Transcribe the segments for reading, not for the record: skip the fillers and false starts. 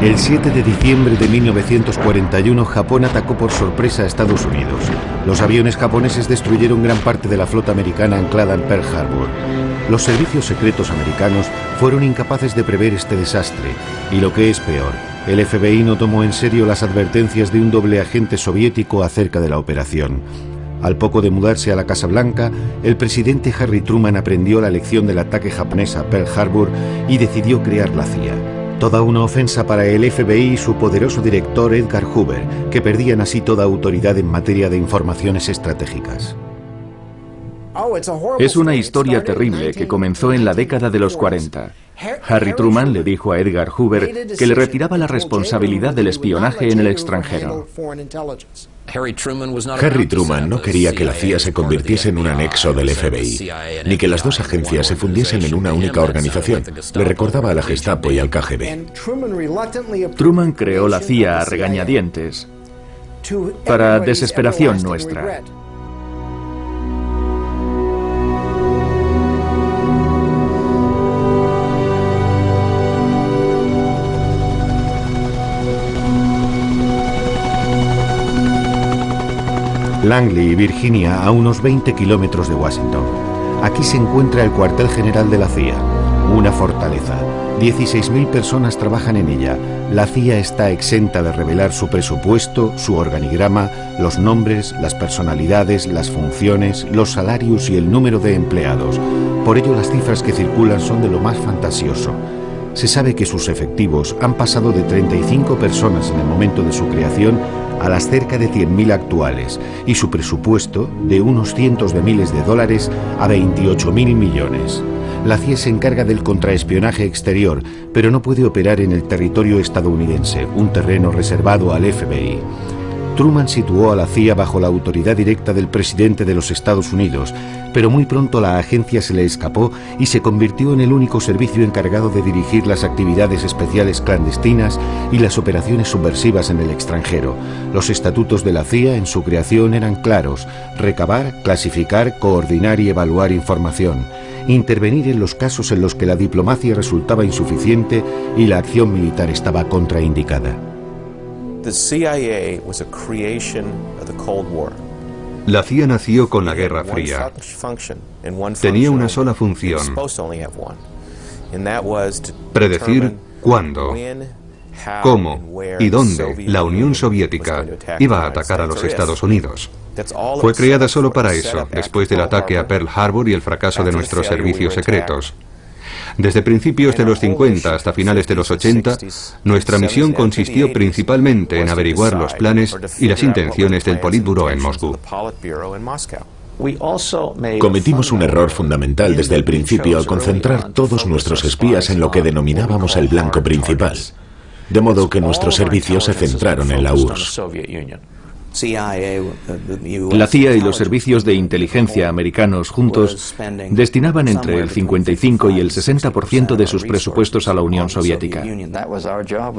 El 7 de diciembre de 1941, Japón atacó por sorpresa a Estados Unidos. Los aviones japoneses destruyeron gran parte de la flota americana anclada en Pearl Harbor. Los servicios secretos americanos fueron incapaces de prever este desastre, y lo que es peor, el FBI no tomó en serio las advertencias de un doble agente soviético acerca de la operación. Al poco de mudarse a la Casa Blanca, el presidente Harry Truman aprendió la lección del ataque japonés a Pearl Harbor y decidió crear la CIA. Toda una ofensa para el FBI y su poderoso director Edgar Hoover, que perdían así toda autoridad en materia de informaciones estratégicas. Es una historia terrible que comenzó en la década de los 40. Harry Truman le dijo a Edgar Hoover que le retiraba la responsabilidad del espionaje en el extranjero. Harry Truman no quería que la CIA se convirtiese en un anexo del FBI, ni que las dos agencias se fundiesen en una única organización. Le recordaba a la Gestapo y al KGB. Truman creó la CIA a regañadientes, para desesperación nuestra. Langley, Virginia, a unos 20 kilómetros de Washington. Aquí se encuentra el cuartel general de la CIA, una fortaleza. 16.000 personas trabajan en ella. La CIA está exenta de revelar su presupuesto, su organigrama, los nombres, las personalidades, las funciones, los salarios y el número de empleados. Por ello, las cifras que circulan son de lo más fantasioso. Se sabe que sus efectivos han pasado de 35 personas en el momento de su creación a las cerca de 100.000 actuales, y su presupuesto de unos cientos de miles de dólares a 28.000 millones. La CIA se encarga del contraespionaje exterior, pero no puede operar en el territorio estadounidense, un terreno reservado al FBI. Truman situó a la CIA bajo la autoridad directa del presidente de los Estados Unidos, pero muy pronto la agencia se le escapó y se convirtió en el único servicio encargado de dirigir las actividades especiales clandestinas y las operaciones subversivas en el extranjero. Los estatutos de la CIA en su creación eran claros: recabar, clasificar, coordinar y evaluar información, intervenir en los casos en los que la diplomacia resultaba insuficiente y la acción militar estaba contraindicada. La CIA nació con la Guerra Fría. Tenía una sola función: predecir cuándo, cómo y dónde la Unión Soviética iba a atacar a los Estados Unidos. Fue creada solo para eso, después del ataque a Pearl Harbor y el fracaso de nuestros servicios secretos. Desde principios de los 50 hasta finales de los 80, nuestra misión consistió principalmente en averiguar los planes y las intenciones del Politburó en Moscú. Cometimos un error fundamental desde el principio al concentrar todos nuestros espías en lo que denominábamos el blanco principal, de modo que nuestros servicios se centraron en la URSS. La CIA y los servicios de inteligencia americanos juntos destinaban entre el 55 y el 60% de sus presupuestos a la Unión Soviética.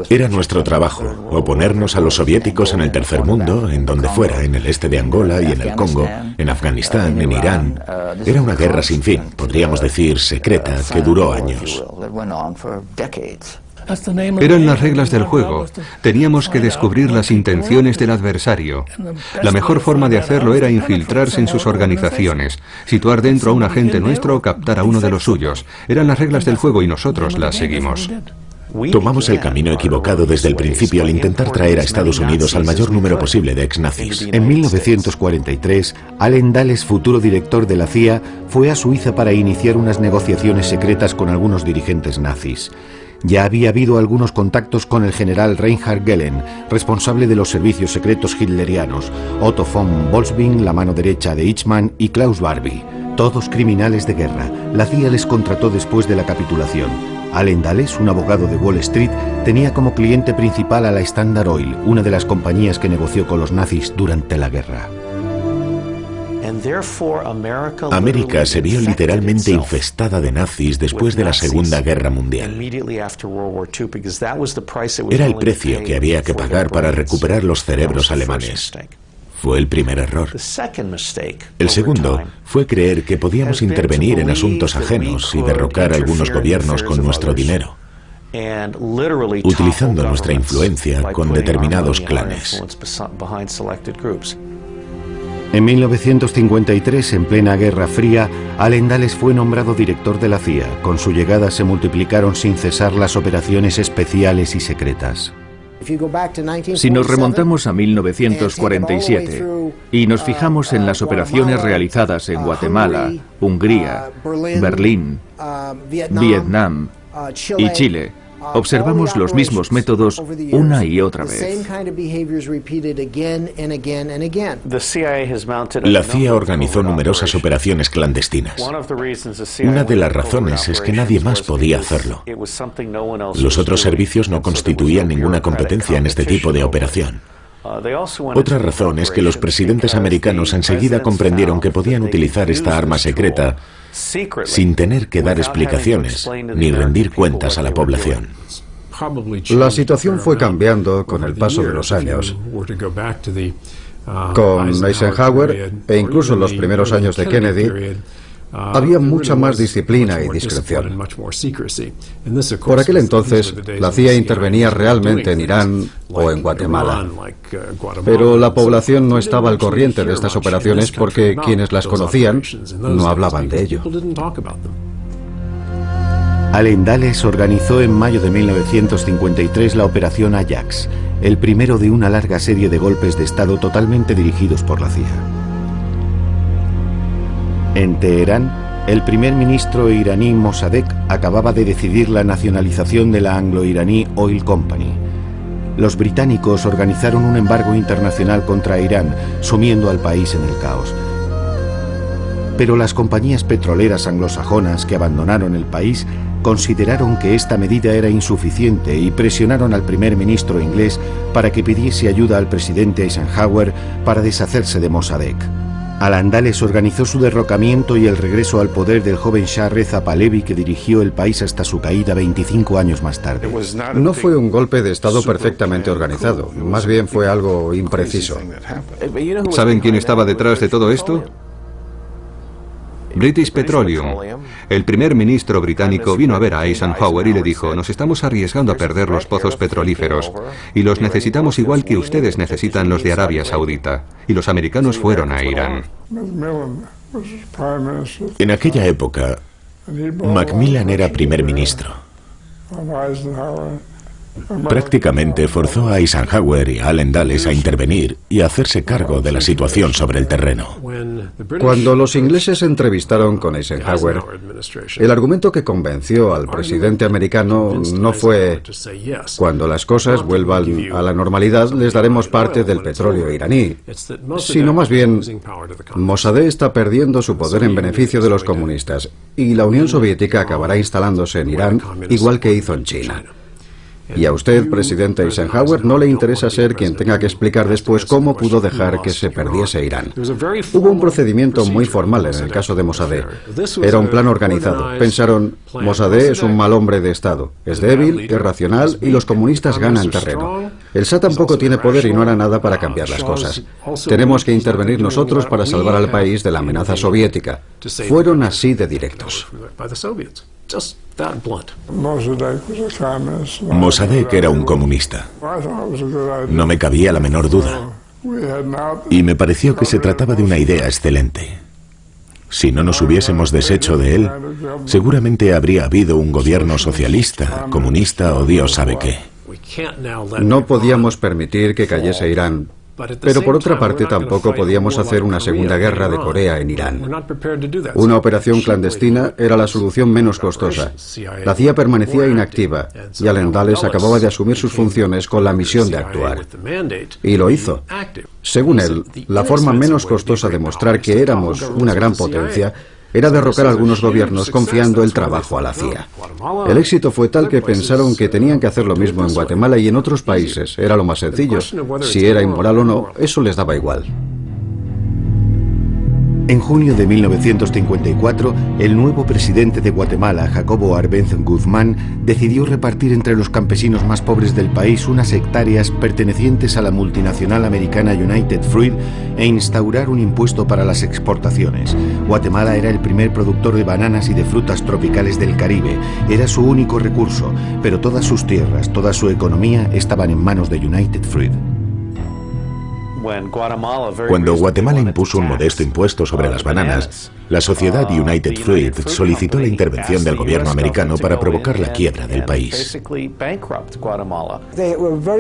Era nuestro trabajo, oponernos a los soviéticos en el tercer mundo, en donde fuera, en el este de Angola y en el Congo, en Afganistán, en Irán. Era una guerra sin fin, podríamos decir secreta, que duró años. Eran las reglas del juego. Teníamos que descubrir las intenciones del adversario. La mejor forma de hacerlo era infiltrarse en sus organizaciones, situar dentro a un agente nuestro o captar a uno de los suyos. Eran las reglas del juego y nosotros las seguimos. Tomamos el camino equivocado desde el principio al intentar traer a Estados Unidos al mayor número posible de ex-nazis. En 1943, Allen Dulles, futuro director de la CIA, fue a Suiza para iniciar unas negociaciones secretas con algunos dirigentes nazis. Ya había habido algunos contactos con el general Reinhard Gehlen, responsable de los servicios secretos hitlerianos, Otto von Bolswing, la mano derecha de Eichmann, y Klaus Barbie, todos criminales de guerra. La CIA les contrató después de la capitulación. Allen Dulles, un abogado de Wall Street, tenía como cliente principal a la Standard Oil, una de las compañías que negoció con los nazis durante la guerra. América se vio literalmente infestada de nazis después de la Segunda Guerra Mundial. Era el precio que había que pagar para recuperar los cerebros alemanes. Fue el primer error. El segundo fue creer que podíamos intervenir en asuntos ajenos y derrocar a algunos gobiernos con nuestro dinero, utilizando nuestra influencia con determinados clanes. En 1953, en plena Guerra Fría, Allen Dulles fue nombrado director de la CIA. Con su llegada se multiplicaron sin cesar las operaciones especiales y secretas. Si nos remontamos a 1947 y nos fijamos en las operaciones realizadas en Guatemala, Hungría, Berlín, Vietnam y Chile, observamos los mismos métodos una y otra vez. La CIA organizó numerosas operaciones clandestinas. Una de las razones es que nadie más podía hacerlo. Los otros servicios no constituían ninguna competencia en este tipo de operación. Otra razón es que los presidentes americanos enseguida comprendieron que podían utilizar esta arma secreta sin tener que dar explicaciones ni rendir cuentas a la población. La situación fue cambiando con el paso de los años. Con Eisenhower e incluso en los primeros años de Kennedy, había mucha más disciplina y discreción. Por aquel entonces, la CIA intervenía realmente en Irán o en Guatemala. Pero la población no estaba al corriente de estas operaciones porque quienes las conocían no hablaban de ello. Allen Dulles organizó en mayo de 1953 la Operación Ajax, el primero de una larga serie de golpes de Estado totalmente dirigidos por la CIA. En Teherán, el primer ministro iraní Mossadegh acababa de decidir la nacionalización de la anglo-iraní Oil Company. Los británicos organizaron un embargo internacional contra Irán, sumiendo al país en el caos. Pero las compañías petroleras anglosajonas que abandonaron el país consideraron que esta medida era insuficiente y presionaron al primer ministro inglés para que pidiese ayuda al presidente Eisenhower para deshacerse de Mossadegh. Allen Dulles organizó su derrocamiento y el regreso al poder del joven Shah Reza Pahlavi, que dirigió el país hasta su caída 25 años más tarde. No fue un golpe de Estado perfectamente organizado, más bien fue algo impreciso. ¿Saben quién estaba detrás de todo esto? British Petroleum. El primer ministro británico vino a ver a Eisenhower y le dijo: nos estamos arriesgando a perder los pozos petrolíferos y los necesitamos igual que ustedes necesitan los de Arabia Saudita. Y los americanos fueron a Irán. En aquella época, Macmillan era primer ministro. Prácticamente forzó a Eisenhower y a Allen Dulles a intervenir y a hacerse cargo de la situación sobre el terreno. Cuando los ingleses se entrevistaron con Eisenhower, el argumento que convenció al presidente americano no fue: cuando las cosas vuelvan a la normalidad les daremos parte del petróleo iraní, sino más bien: Mossadegh está perdiendo su poder en beneficio de los comunistas y la Unión Soviética acabará instalándose en Irán igual que hizo en China. Y a usted, presidente Eisenhower, no le interesa ser quien tenga que explicar después cómo pudo dejar que se perdiese Irán. Hubo un procedimiento muy formal en el caso de Mossadegh. Era un plan organizado. Pensaron: Mossadegh es un mal hombre de Estado, es débil, irracional y los comunistas ganan terreno. El Shah tampoco tiene poder y no hará nada para cambiar las cosas. Tenemos que intervenir nosotros para salvar al país de la amenaza soviética. Fueron así de directos. Mossadegh era un comunista. No me cabía la menor duda. Y me pareció que se trataba de una idea excelente. Si no nos hubiésemos deshecho de él, seguramente habría habido un gobierno socialista, comunista o Dios sabe qué. No podíamos permitir que cayese Irán. Pero por otra parte tampoco podíamos hacer una segunda guerra de Corea en Irán. Una operación clandestina era la solución menos costosa. La CIA permanecía inactiva y Allen Dulles acababa de asumir sus funciones con la misión de actuar. Y lo hizo. Según él, la forma menos costosa de mostrar que éramos una gran potencia era derrocar a algunos gobiernos confiando el trabajo a la CIA. El éxito fue tal que pensaron que tenían que hacer lo mismo en Guatemala y en otros países. Era lo más sencillo. Si era inmoral o no, eso les daba igual. En junio de 1954, el nuevo presidente de Guatemala, Jacobo Arbenz Guzmán, decidió repartir entre los campesinos más pobres del país unas hectáreas pertenecientes a la multinacional americana United Fruit e instaurar un impuesto para las exportaciones. Guatemala era el primer productor de bananas y de frutas tropicales del Caribe. Era su único recurso, pero todas sus tierras, toda su economía estaban en manos de United Fruit. Cuando Guatemala impuso un modesto impuesto sobre las bananas, la sociedad United Fruit solicitó la intervención del gobierno americano para provocar la quiebra del país.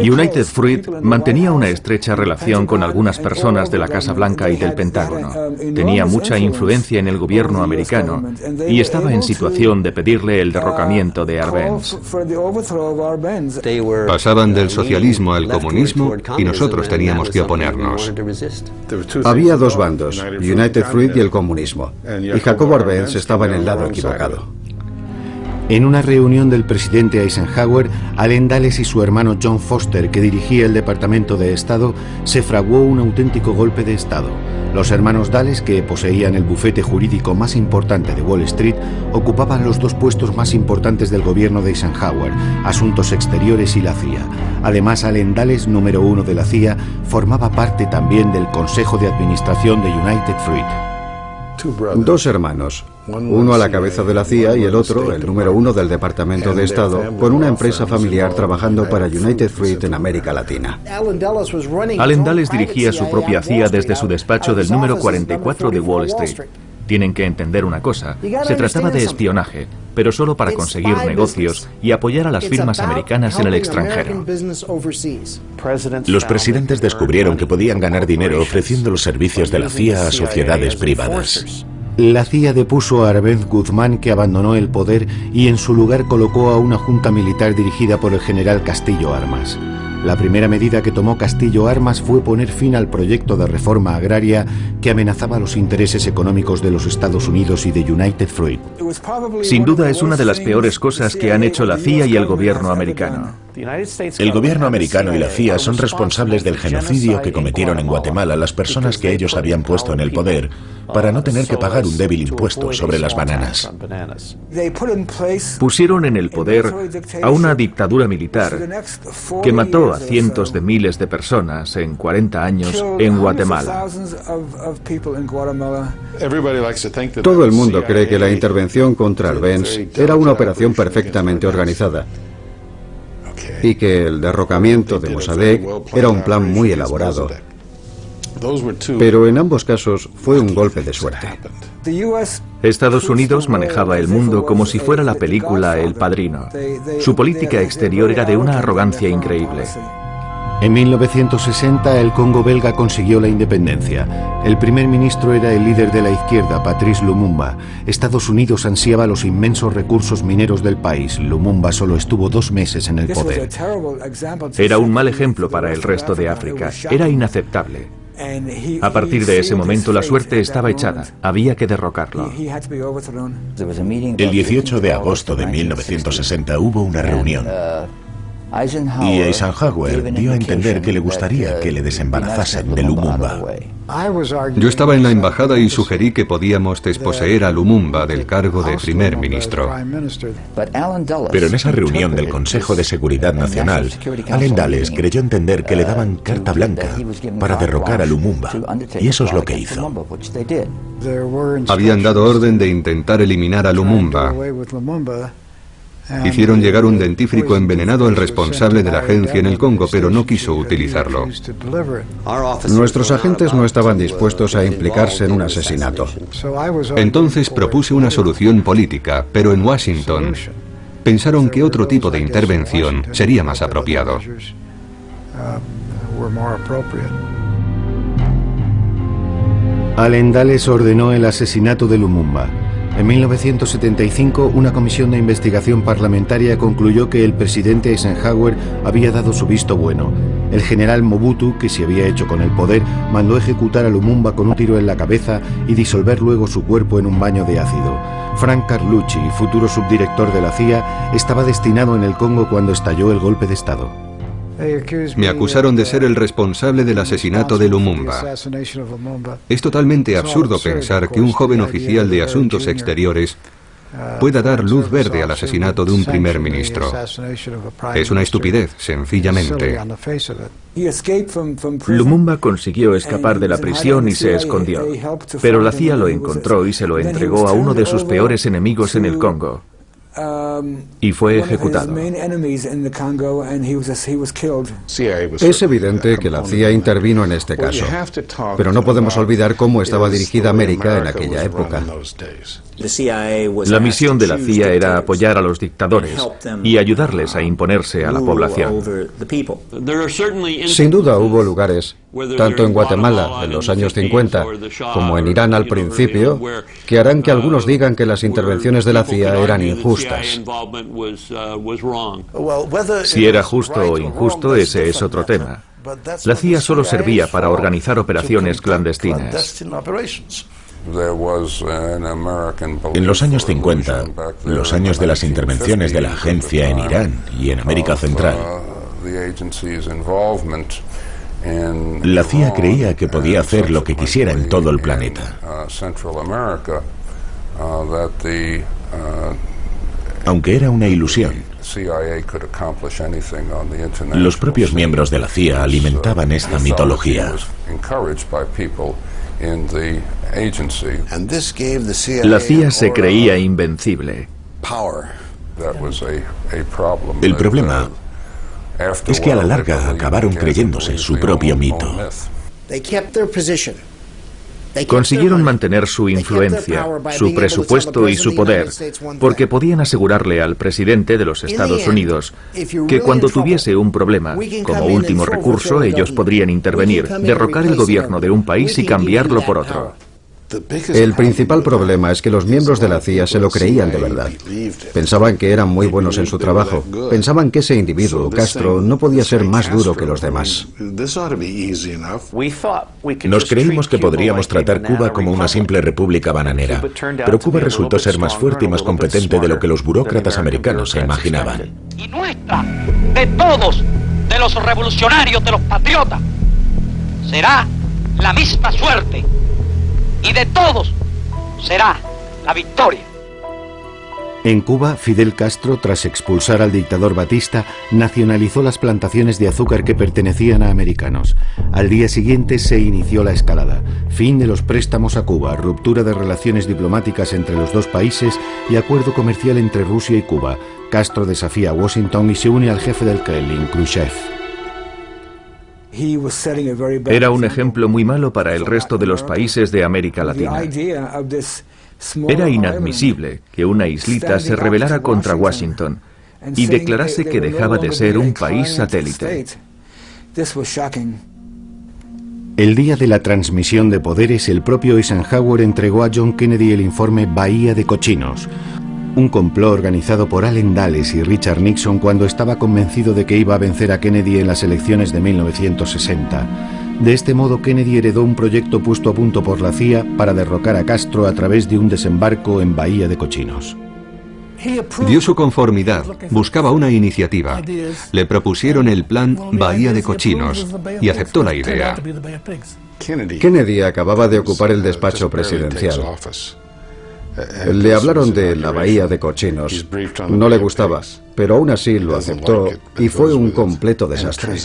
United Fruit mantenía una estrecha relación con algunas personas de la Casa Blanca y del Pentágono. Tenía mucha influencia en el gobierno americano y estaba en situación de pedirle el derrocamiento de Arbenz. Pasaban del socialismo al comunismo y nosotros teníamos que oponernos. Había dos bandos, United Fruit y el comunismo, y Jacobo Arbenz estaba en el lado equivocado. En una reunión del presidente Eisenhower, Allen Dulles y su hermano John Foster, que dirigía el Departamento de Estado, se fraguó un auténtico golpe de Estado. Los hermanos Dulles, que poseían el bufete jurídico más importante de Wall Street, ocupaban los dos puestos más importantes del gobierno de Eisenhower, Asuntos Exteriores y la CIA. Además, Allen Dulles, número 1 de la CIA, formaba parte también del Consejo de Administración de United Fruit. Dos hermanos, uno a la cabeza de la CIA y el otro, el número 1 del Departamento de Estado, con una empresa familiar trabajando para United Fruit en América Latina. Allen Dulles dirigía su propia CIA desde su despacho del número 44 de Wall Street. Tienen que entender una cosa, se trataba de espionaje, pero solo para conseguir negocios y apoyar a las firmas americanas en el extranjero. Los presidentes descubrieron que podían ganar dinero ofreciendo los servicios de la CIA a sociedades privadas. La CIA depuso a Arbenz Guzmán, que abandonó el poder, y en su lugar colocó a una junta militar dirigida por el general Castillo Armas. La primera medida que tomó Castillo Armas fue poner fin al proyecto de reforma agraria que amenazaba los intereses económicos de los Estados Unidos y de United Fruit. Sin duda es una de las peores cosas que han hecho la CIA y el gobierno americano. El gobierno americano y la CIA son responsables del genocidio que cometieron en Guatemala las personas que ellos habían puesto en el poder para no tener que pagar un débil impuesto sobre las bananas. Pusieron en el poder a una dictadura militar que mató a cientos de miles de personas en 40 años en Guatemala. Todo el mundo cree que la intervención contra Arbenz era una operación perfectamente organizada y que el derrocamiento de Mossadegh era un plan muy elaborado. Pero en ambos casos fue un golpe de suerte. Estados Unidos manejaba el mundo como si fuera la película El Padrino. Su política exterior era de una arrogancia increíble. En 1960 el Congo belga consiguió la independencia. El primer ministro era el líder de la izquierda, Patrice Lumumba. Estados Unidos ansiaba los inmensos recursos mineros del país. Lumumba solo estuvo 2 meses en el poder. Era un mal ejemplo para el resto de África. Era inaceptable. A partir de ese momento la suerte estaba echada. Había que derrocarlo. El 18 de agosto de 1960 hubo una reunión. Y Eisenhower dio a entender que le gustaría que le desembarazasen de Lumumba. Yo estaba en la embajada y sugerí que podíamos desposeer a Lumumba del cargo de primer ministro. Pero en esa reunión del Consejo de Seguridad Nacional, Allen Dulles creyó entender que le daban carta blanca para derrocar a Lumumba, y eso es lo que hizo. Habían dado orden de intentar eliminar a Lumumba. Hicieron llegar un dentífrico envenenado al responsable de la agencia en el Congo, pero no quiso utilizarlo. Nuestros agentes no estaban dispuestos a implicarse en un asesinato. Entonces propuse una solución política, pero en Washington pensaron que otro tipo de intervención sería más apropiado. Allen Dulles ordenó el asesinato de Lumumba. En 1975, una comisión de investigación parlamentaria concluyó que el presidente Eisenhower había dado su visto bueno. El general Mobutu, que se había hecho con el poder, mandó ejecutar a Lumumba con un tiro en la cabeza y disolver luego su cuerpo en un baño de ácido. Frank Carlucci, futuro subdirector de la CIA, estaba destinado en el Congo cuando estalló el golpe de Estado. Me acusaron de ser el responsable del asesinato de Lumumba. Es totalmente absurdo pensar que un joven oficial de Asuntos Exteriores pueda dar luz verde al asesinato de un primer ministro. Es una estupidez, sencillamente. Lumumba consiguió escapar de la prisión y se escondió, pero la CIA lo encontró y se lo entregó a uno de sus peores enemigos en el Congo, y fue ejecutado. Es evidente que la CIA intervino en este caso, pero no podemos olvidar cómo estaba dirigida América en aquella época. La misión de la CIA era apoyar a los dictadores y ayudarles a imponerse a la población. Sin duda hubo lugares, tanto en Guatemala en los años 50 como en Irán al principio, que harán que algunos digan que las intervenciones de la CIA eran injustas. Si era justo o injusto, ese es otro tema. La CIA solo servía para organizar operaciones clandestinas. En los años 50, los años de las intervenciones de la agencia en Irán y en América Central, la CIA creía que podía hacer lo que quisiera en todo el planeta. Aunque era una ilusión. Los propios miembros de la CIA alimentaban esta mitología. La CIA se creía invencible. El problema es que a la larga acabaron creyéndose su propio mito. Consiguieron mantener su influencia, su presupuesto y su poder, porque podían asegurarle al presidente de los Estados Unidos que cuando tuviese un problema, como último recurso, ellos podrían intervenir, derrocar el gobierno de un país y cambiarlo por otro. El principal problema es que los miembros de la CIA se lo creían de verdad. Pensaban que eran muy buenos en su trabajo. Pensaban que ese individuo, Castro, no podía ser más duro que los demás. Nos creímos que podríamos tratar Cuba como una simple república bananera, pero Cuba resultó ser más fuerte y más competente de lo que los burócratas americanos se imaginaban. Y nuestra, de todos, de los revolucionarios, de los patriotas, será la misma suerte. Y de todos será la victoria. En Cuba, Fidel Castro, tras expulsar al dictador Batista, nacionalizó las plantaciones de azúcar que pertenecían a americanos. Al día siguiente se inició la escalada. Fin de los préstamos a Cuba, ruptura de relaciones diplomáticas entre los dos países y acuerdo comercial entre Rusia y Cuba. Castro desafía a Washington y se une al jefe del Kremlin, Khrushchev. Era un ejemplo muy malo para el resto de los países de América Latina. Era inadmisible que una islita se rebelara contra Washington y declarase que dejaba de ser un país satélite. El día de la transmisión de poderes, el propio Eisenhower entregó a John Kennedy el informe Bahía de Cochinos, un complot organizado por Allen Dulles y Richard Nixon cuando estaba convencido de que iba a vencer a Kennedy en las elecciones de 1960. De este modo, Kennedy heredó un proyecto puesto a punto por la CIA para derrocar a Castro a través de un desembarco en Bahía de Cochinos. Dio su conformidad, buscaba una iniciativa. Le propusieron el plan Bahía de Cochinos y aceptó la idea. Kennedy acababa de ocupar el despacho presidencial. Le hablaron de la Bahía de Cochinos. No le gustaba, pero aún así lo aceptó y fue un completo desastre.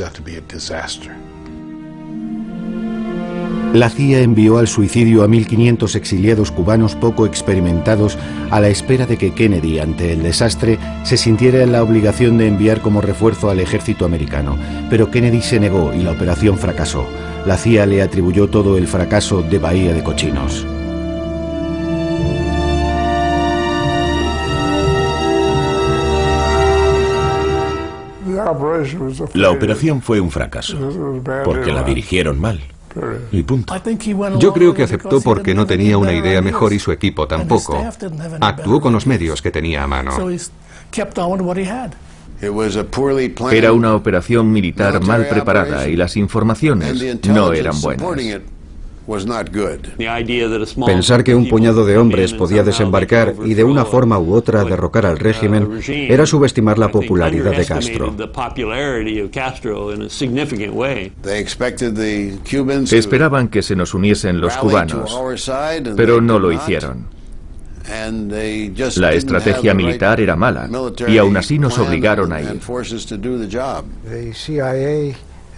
La CIA envió al suicidio a 1.500 exiliados cubanos poco experimentados a la espera de que Kennedy, ante el desastre, se sintiera en la obligación de enviar como refuerzo al ejército americano. Pero Kennedy se negó y la operación fracasó. La CIA le atribuyó todo el fracaso de Bahía de Cochinos. La operación fue un fracaso, porque la dirigieron mal. Y punto. Yo creo que aceptó porque no tenía una idea mejor y su equipo tampoco. Actuó con los medios que tenía a mano. Era una operación militar mal preparada y las informaciones no eran buenas. Pensar que un puñado de hombres podía desembarcar y de una forma u otra derrocar al régimen era subestimar la popularidad de Castro. Esperaban que se nos uniesen los cubanos, pero no lo hicieron. La estrategia militar era mala y aún así nos obligaron a ir.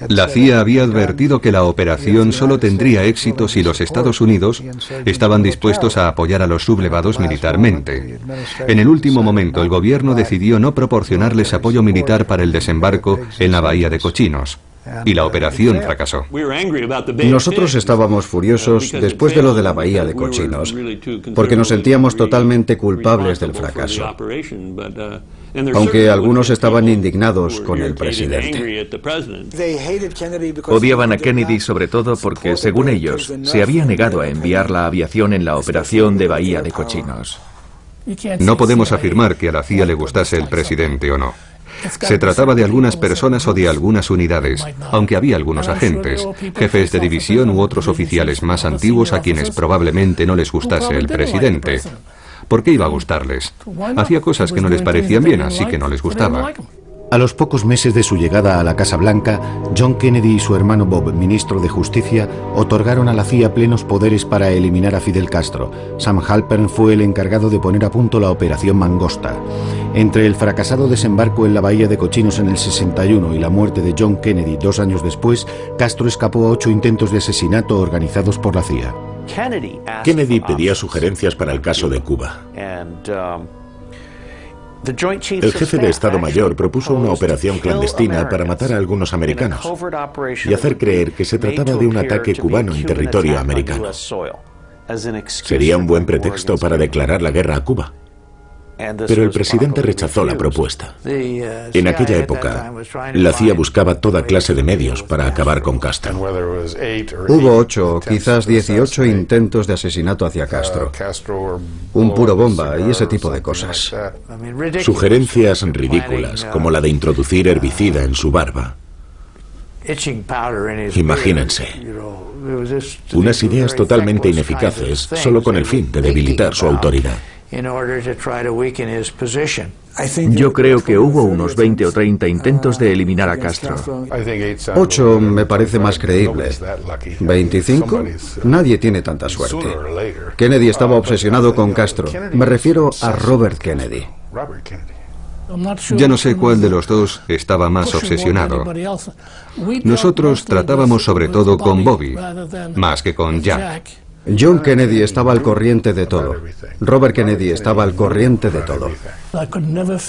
La CIA había advertido que la operación solo tendría éxito si los Estados Unidos estaban dispuestos a apoyar a los sublevados militarmente. En el último momento, el gobierno decidió no proporcionarles apoyo militar para el desembarco en la bahía de Cochinos, y la operación fracasó. Nosotros estábamos furiosos después de lo de la bahía de Cochinos, porque nos sentíamos totalmente culpables del fracaso, aunque algunos estaban indignados con el presidente. Odiaban a Kennedy sobre todo porque, según ellos, se había negado a enviar la aviación en la operación de Bahía de Cochinos. No podemos afirmar que a la CIA le gustase el presidente o no. Se trataba de algunas personas o de algunas unidades, aunque había algunos agentes, jefes de división u otros oficiales más antiguos a quienes probablemente no les gustase el presidente. ¿Por qué iba a gustarles? Hacía cosas que no les parecían bien, así que no les gustaba. A los pocos meses de su llegada a la Casa Blanca, John Kennedy y su hermano Bob, ministro de Justicia, otorgaron a la CIA plenos poderes para eliminar a Fidel Castro. Sam Halpern fue el encargado de poner a punto la Operación Mangosta. Entre el fracasado desembarco en la Bahía de Cochinos en el 61 y la muerte de John Kennedy 2 años después, Castro escapó a 8 intentos de asesinato organizados por la CIA. Kennedy pedía sugerencias para el caso de Cuba. El jefe de Estado Mayor propuso una operación clandestina para matar a algunos americanos y hacer creer que se trataba de un ataque cubano en territorio americano. Sería un buen pretexto para declarar la guerra a Cuba. Pero el presidente rechazó la propuesta. En aquella época, la CIA buscaba toda clase de medios para acabar con Castro. Hubo 8 o quizás 18 intentos de asesinato hacia Castro. Un puro bomba y ese tipo de cosas. Sugerencias ridículas, como la de introducir herbicida en su barba. Imagínense. Unas ideas totalmente ineficaces, solo con el fin de debilitar su autoridad. Yo creo que hubo unos 20 o 30 intentos de eliminar a Castro. 8 me parece más creíble. ¿25? Nadie tiene tanta suerte. Kennedy estaba obsesionado con Castro. Me refiero a Robert Kennedy. Ya no sé cuál de los dos estaba más obsesionado. Nosotros tratábamos sobre todo con Bobby, más que con Jack. John Kennedy estaba al corriente de todo. Robert Kennedy estaba al corriente de todo.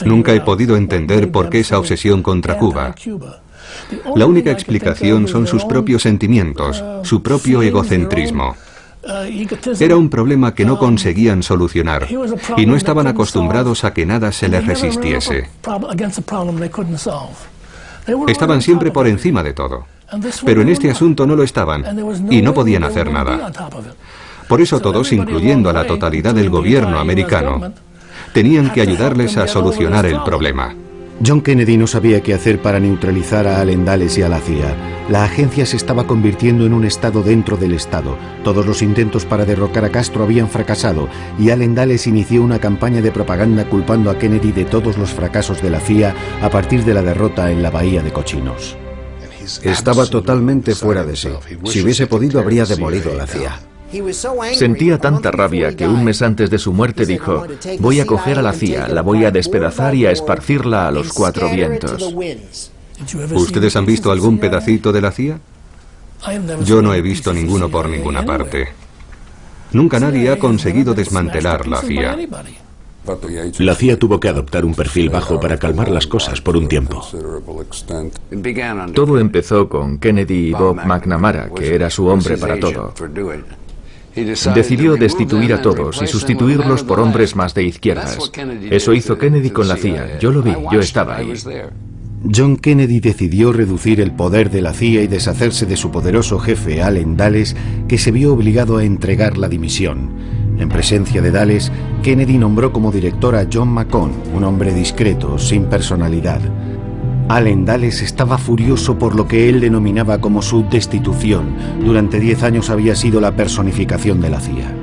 Nunca he podido entender por qué esa obsesión contra Cuba. La única explicación son sus propios sentimientos, su propio egocentrismo. Era un problema que no conseguían solucionar y no estaban acostumbrados a que nada se les resistiese. Estaban siempre por encima de todo. Pero en este asunto no lo estaban y no podían hacer nada. Por eso todos, incluyendo a la totalidad del gobierno americano, tenían que ayudarles a solucionar el problema. John Kennedy no sabía qué hacer para neutralizar a Allen Dulles y a la CIA. La agencia se estaba convirtiendo en un Estado dentro del Estado. Todos los intentos para derrocar a Castro habían fracasado y Allen Dulles inició una campaña de propaganda culpando a Kennedy de todos los fracasos de la CIA a partir de la derrota en la Bahía de Cochinos. Estaba totalmente fuera de sí. Si hubiese podido, habría demolido a la CIA. Sentía tanta rabia que un mes antes de su muerte dijo: voy a coger a la CIA, la voy a despedazar y a esparcirla a los 4 vientos. ¿Ustedes han visto algún pedacito de la CIA? Yo no he visto ninguno por ninguna parte. Nunca nadie ha conseguido desmantelar la CIA. La CIA tuvo que adoptar un perfil bajo para calmar las cosas por un tiempo. Todo empezó con Kennedy y Bob McNamara, que era su hombre para todo. Decidió destituir a todos y sustituirlos por hombres más de izquierdas. Eso hizo Kennedy con la CIA. Yo lo vi, yo estaba ahí. John Kennedy decidió reducir el poder de la CIA y deshacerse de su poderoso jefe, Allen Dulles, que se vio obligado a entregar la dimisión. En presencia de Dulles, Kennedy nombró como director a John McCone, un hombre discreto, sin personalidad. Allen Dulles estaba furioso por lo que él denominaba como su destitución. Durante 10 años había sido la personificación de la CIA.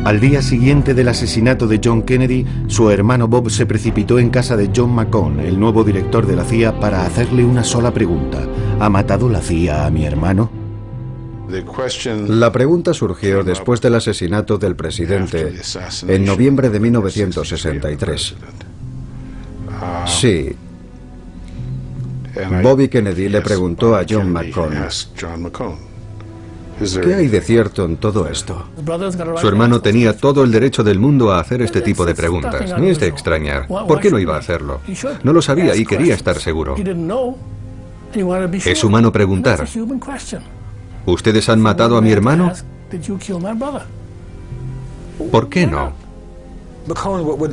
Al día siguiente del asesinato de John Kennedy, su hermano Bob se precipitó en casa de John McCone, el nuevo director de la CIA, para hacerle una sola pregunta. ¿Ha matado la CIA a mi hermano? La pregunta surgió después del asesinato del presidente en noviembre de 1963. Sí. Bobby Kennedy le preguntó a John McCone: ¿qué hay de cierto en todo esto? Su hermano tenía todo el derecho del mundo a hacer este tipo de preguntas. No es de extrañar. ¿Por qué no iba a hacerlo? No lo sabía y quería estar seguro. Es humano preguntar: ¿ustedes han matado a mi hermano? ¿Por qué no?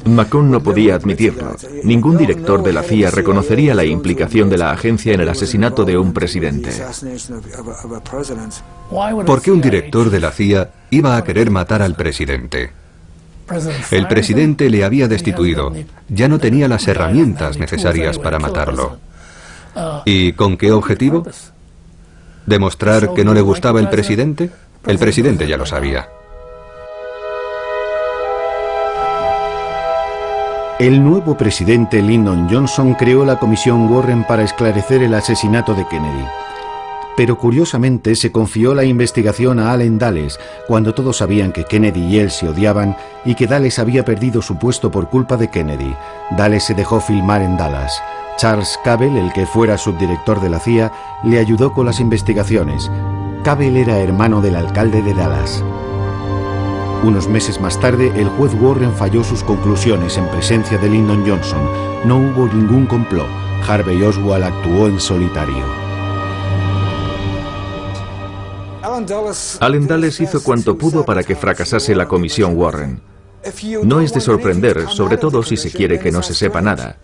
McCone no podía admitirlo. Ningún director de la CIA reconocería la implicación de la agencia en el asesinato de un presidente. ¿Por qué un director de la CIA iba a querer matar al presidente? El presidente le había destituido. Ya no tenía las herramientas necesarias para matarlo. ¿Y con qué objetivo? ¿Demostrar que no le gustaba el presidente? El presidente ya lo sabía. El nuevo presidente Lyndon Johnson creó la Comisión Warren para esclarecer el asesinato de Kennedy. Pero curiosamente se confió la investigación a Allen Dulles, cuando todos sabían que Kennedy y él se odiaban y que Dulles había perdido su puesto por culpa de Kennedy. Dulles se dejó filmar en Dallas. Charles Cabell, el que fuera subdirector de la CIA, le ayudó con las investigaciones. Cabell era hermano del alcalde de Dallas. Unos meses más tarde, el juez Warren falló sus conclusiones en presencia de Lyndon Johnson. No hubo ningún complot. Harvey Oswald actuó en solitario. Allen Dulles hizo cuanto pudo para que fracasase la Comisión Warren. No es de sorprender, sobre todo si se quiere que no se sepa nada.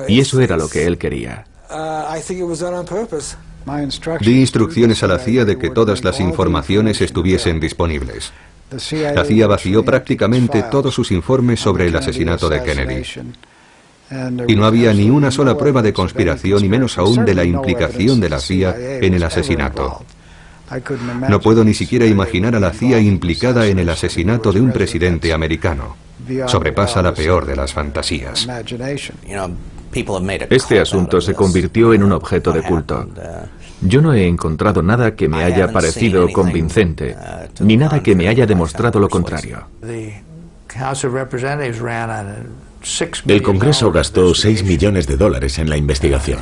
Y eso era lo que él quería. Di instrucciones a la CIA de que todas las informaciones estuviesen disponibles. La CIA vació prácticamente todos sus informes sobre el asesinato de Kennedy. Y no había ni una sola prueba de conspiración, y menos aún de la implicación de la CIA en el asesinato. No puedo ni siquiera imaginar a la CIA implicada en el asesinato de un presidente americano. Sobrepasa la peor de las fantasías. Este asunto se convirtió en un objeto de culto. Yo no he encontrado nada que me haya parecido convincente, ni nada que me haya demostrado lo contrario. El Congreso gastó $6 millones en la investigación.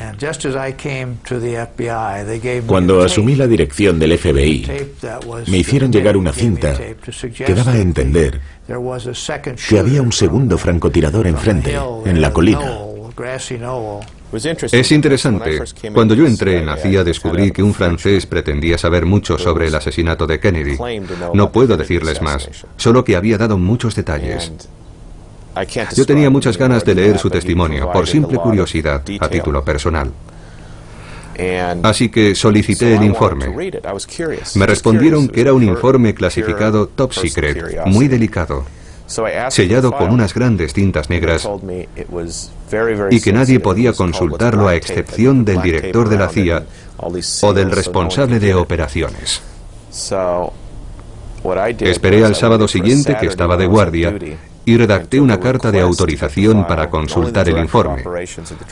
Cuando asumí la dirección del FBI, me hicieron llegar una cinta que daba a entender que había un segundo francotirador enfrente, en la colina. Es interesante. Cuando yo entré en la CIA descubrí que un francés pretendía saber mucho sobre el asesinato de Kennedy. No puedo decirles más, solo que había dado muchos detalles. Yo tenía muchas ganas de leer su testimonio, por simple curiosidad, a título personal. Así que solicité el informe. Me respondieron que era un informe clasificado top secret, muy delicado, sellado con unas grandes cintas negras, y que nadie podía consultarlo a excepción del director de la CIA o del responsable de operaciones. Esperé al sábado siguiente, que estaba de guardia, y redacté una carta de autorización para consultar el informe.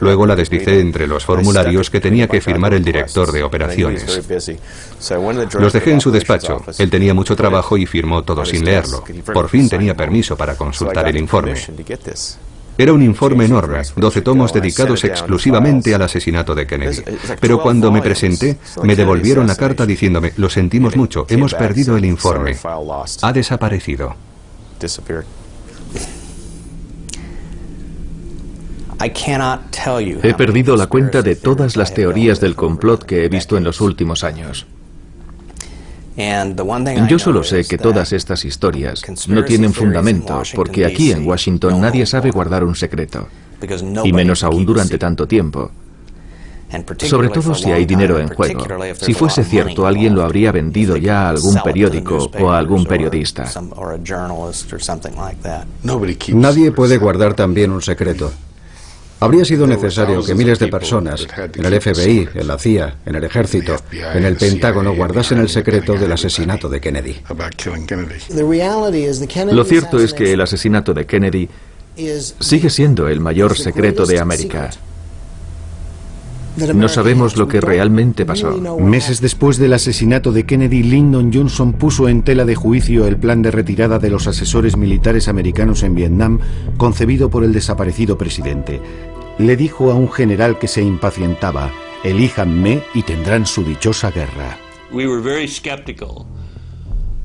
Luego la deslicé entre los formularios que tenía que firmar el director de operaciones. Los dejé en su despacho. Él tenía mucho trabajo y firmó todo sin leerlo. Por fin tenía permiso para consultar el informe. Era un informe enorme, 12 tomos dedicados exclusivamente al asesinato de Kennedy. Pero cuando me presenté, me devolvieron la carta diciéndome: lo sentimos mucho, hemos perdido el informe. Ha desaparecido. He perdido la cuenta de todas las teorías del complot que he visto en los últimos años. Yo solo sé que todas estas historias no tienen fundamento, porque aquí en Washington nadie sabe guardar un secreto, y menos aún durante tanto tiempo. Sobre todo si hay dinero en juego. Si fuese cierto, alguien lo habría vendido ya a algún periódico o a algún periodista. Nadie puede guardar también un secreto. Habría sido necesario que miles de personas, en el FBI, en la CIA, en el ejército, en el Pentágono, guardasen el secreto del asesinato de Kennedy. Lo cierto es que el asesinato de Kennedy sigue siendo el mayor secreto de América. No sabemos lo que realmente pasó. Meses después del asesinato de Kennedy, Lyndon Johnson puso en tela de juicio el plan de retirada de los asesores militares americanos en Vietnam, concebido por el desaparecido presidente. Le dijo a un general que se impacientaba: elíjanme y tendrán su dichosa guerra.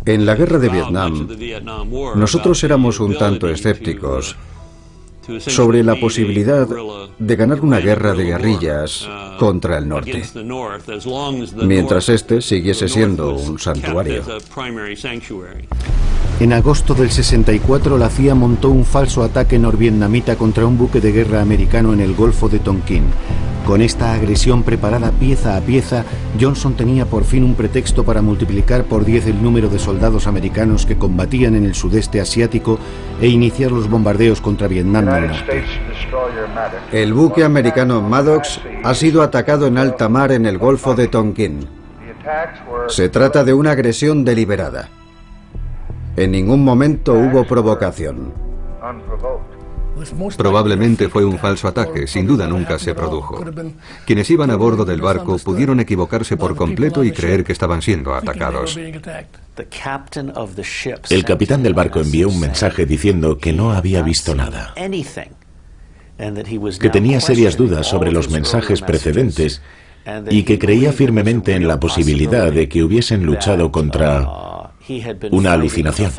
En la guerra de Vietnam, nosotros éramos un tanto escépticos sobre la posibilidad de ganar una guerra de guerrillas contra el norte, mientras este siguiese siendo un santuario. En agosto del 64, la CIA montó un falso ataque norvietnamita contra un buque de guerra americano en el Golfo de Tonkin. Con esta agresión preparada pieza a pieza, Johnson tenía por fin un pretexto para multiplicar por 10 el número de soldados americanos que combatían en el sudeste asiático e iniciar los bombardeos contra Vietnam del Norte. El buque americano Maddox ha sido atacado en alta mar en el Golfo de Tonkin. Se trata de una agresión deliberada. En ningún momento hubo provocación. Probablemente fue un falso ataque, sin duda nunca se produjo. Quienes iban a bordo del barco pudieron equivocarse por completo y creer que estaban siendo atacados. El capitán del barco envió un mensaje diciendo que no había visto nada, que tenía serias dudas sobre los mensajes precedentes y que creía firmemente en la posibilidad de que hubiesen luchado contra una alucinación.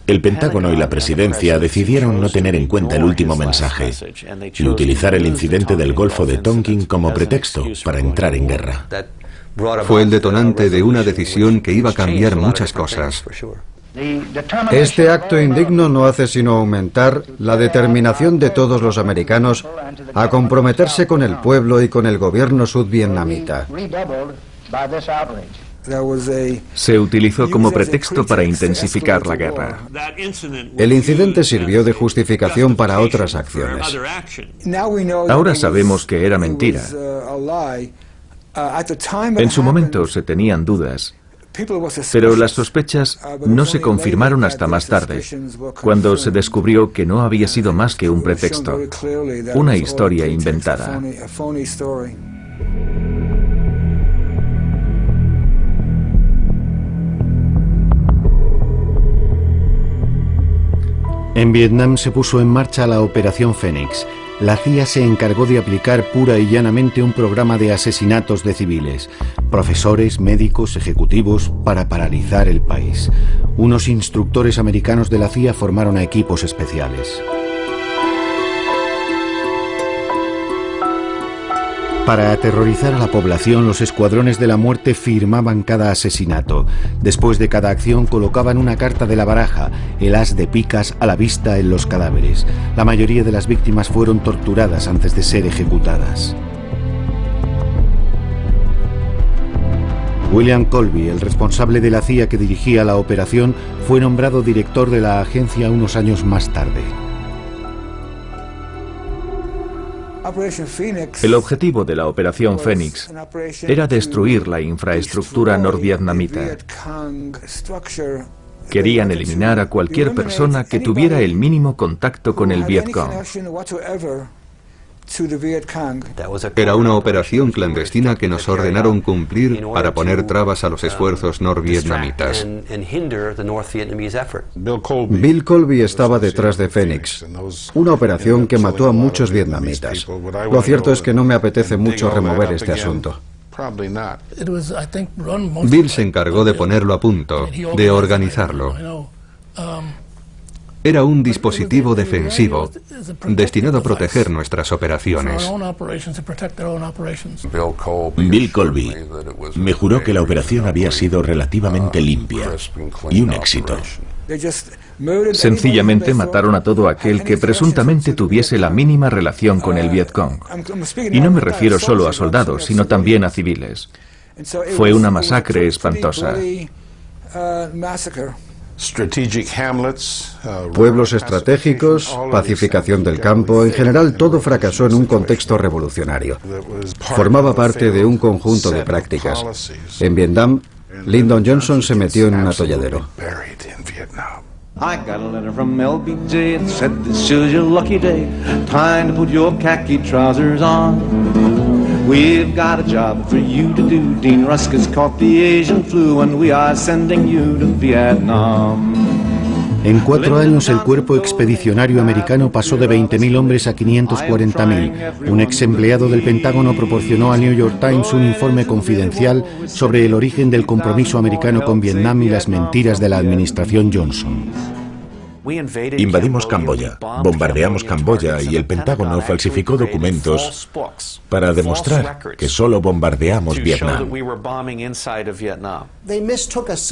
El Pentágono y la Presidencia decidieron no tener en cuenta el último mensaje y utilizar el incidente del Golfo de Tonkin como pretexto para entrar en guerra. Fue el detonante de una decisión que iba a cambiar muchas cosas. Este acto indigno no hace sino aumentar la determinación de todos los americanos a comprometerse con el pueblo y con el gobierno sudvietnamita. Se utilizó como pretexto para intensificar la guerra. El incidente sirvió de justificación para otras acciones. Ahora sabemos que era mentira. En su momento se tenían dudas, pero las sospechas no se confirmaron hasta más tarde, cuando se descubrió que no había sido más que un pretexto, una historia inventada. En Vietnam se puso en marcha la Operación Fénix. La CIA se encargó de aplicar pura y llanamente un programa de asesinatos de civiles, profesores, médicos, ejecutivos, para paralizar el país. Unos instructores americanos de la CIA formaron a equipos especiales. Para aterrorizar a la población, los escuadrones de la muerte firmaban cada asesinato. Después de cada acción colocaban una carta de la baraja, el as de picas, a la vista en los cadáveres. La mayoría de las víctimas fueron torturadas antes de ser ejecutadas. William Colby, el responsable de la CIA que dirigía la operación, fue nombrado director de la agencia unos años más tarde. El objetivo de la Operación Fénix era destruir la infraestructura norvietnamita. Querían eliminar a cualquier persona que tuviera el mínimo contacto con el Vietcong. Era una operación clandestina que nos ordenaron cumplir para poner trabas a los esfuerzos norvietnamitas. Bill Colby estaba detrás de Fénix, una operación que mató a muchos vietnamitas. Lo cierto es que no me apetece mucho remover este asunto. Bill se encargó de ponerlo a punto, de organizarlo. Era un dispositivo defensivo destinado a proteger nuestras operaciones. Bill Colby me juró que la operación había sido relativamente limpia y un éxito. Sencillamente mataron a todo aquel que presuntamente tuviese la mínima relación con el Vietcong. Y no me refiero solo a soldados, sino también a civiles. Fue una masacre espantosa. Pueblos estratégicos, pacificación del campo, en general todo fracasó en un contexto revolucionario. Formaba parte de un conjunto de prácticas. En Vietnam, Lyndon Johnson se metió en un atolladero. I got a letter from LBJ that said this is your lucky day, time to put your khaki trousers on. We've got a job for you to do. Dean Rusk has caught the Asian flu and we are sending you to Vietnam. En 4 años el cuerpo expedicionario americano pasó de 20.000 hombres a 540.000. Un ex empleado del Pentágono proporcionó al New York Times un informe confidencial sobre el origen del compromiso americano con Vietnam y las mentiras de la administración Johnson. Invadimos Camboya, bombardeamos Camboya y el Pentágono falsificó documentos para demostrar que solo bombardeamos Vietnam.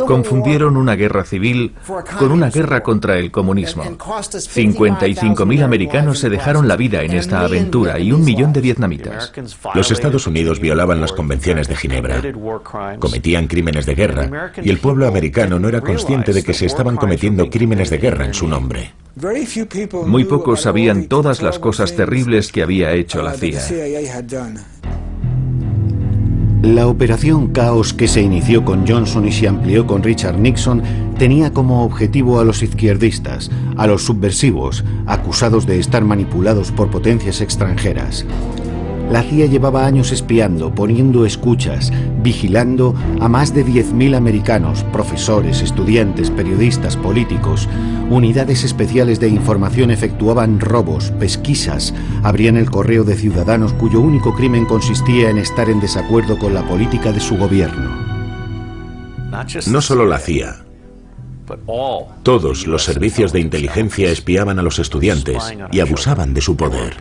Confundieron una guerra civil con una guerra contra el comunismo. 55.000 americanos se dejaron la vida en esta aventura y 1 millón de vietnamitas. Los Estados Unidos violaban las convenciones de Ginebra, cometían crímenes de guerra y el pueblo americano no era consciente de que se estaban cometiendo crímenes de guerra en su nombre. Muy pocos sabían todas las cosas terribles que había hecho la CIA. La operación Caos, que se inició con Johnson y se amplió con Richard Nixon, tenía como objetivo a los izquierdistas, a los subversivos, acusados de estar manipulados por potencias extranjeras. La CIA llevaba años espiando, poniendo escuchas, vigilando a más de 10.000 americanos, profesores, estudiantes, periodistas, políticos. Unidades especiales de información efectuaban robos, pesquisas, abrían el correo de ciudadanos cuyo único crimen consistía en estar en desacuerdo con la política de su gobierno. No solo la CIA. Todos los servicios de inteligencia espiaban a los estudiantes y abusaban de su poder.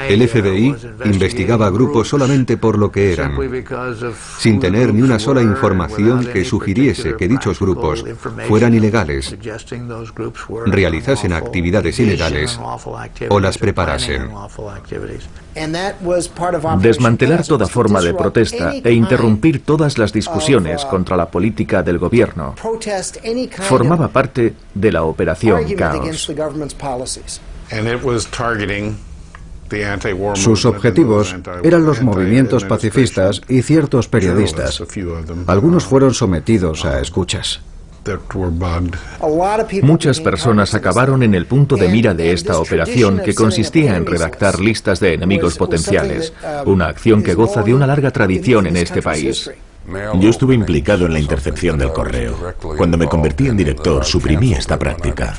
El FBI investigaba grupos solamente por lo que eran, sin tener ni una sola información que sugiriese que dichos grupos fueran ilegales, realizasen actividades ilegales o las preparasen. Desmantelar toda forma de protesta e interrumpir todas las discusiones contra la política del gobierno formaba parte de la Operación Caos. Sus objetivos eran los movimientos pacifistas y ciertos periodistas. Algunos fueron sometidos a escuchas. Muchas personas acabaron en el punto de mira de esta operación, que consistía en redactar listas de enemigos potenciales, una acción que goza de una larga tradición en este país. Yo estuve implicado en la intercepción del correo. Cuando me convertí en director, suprimí esta práctica.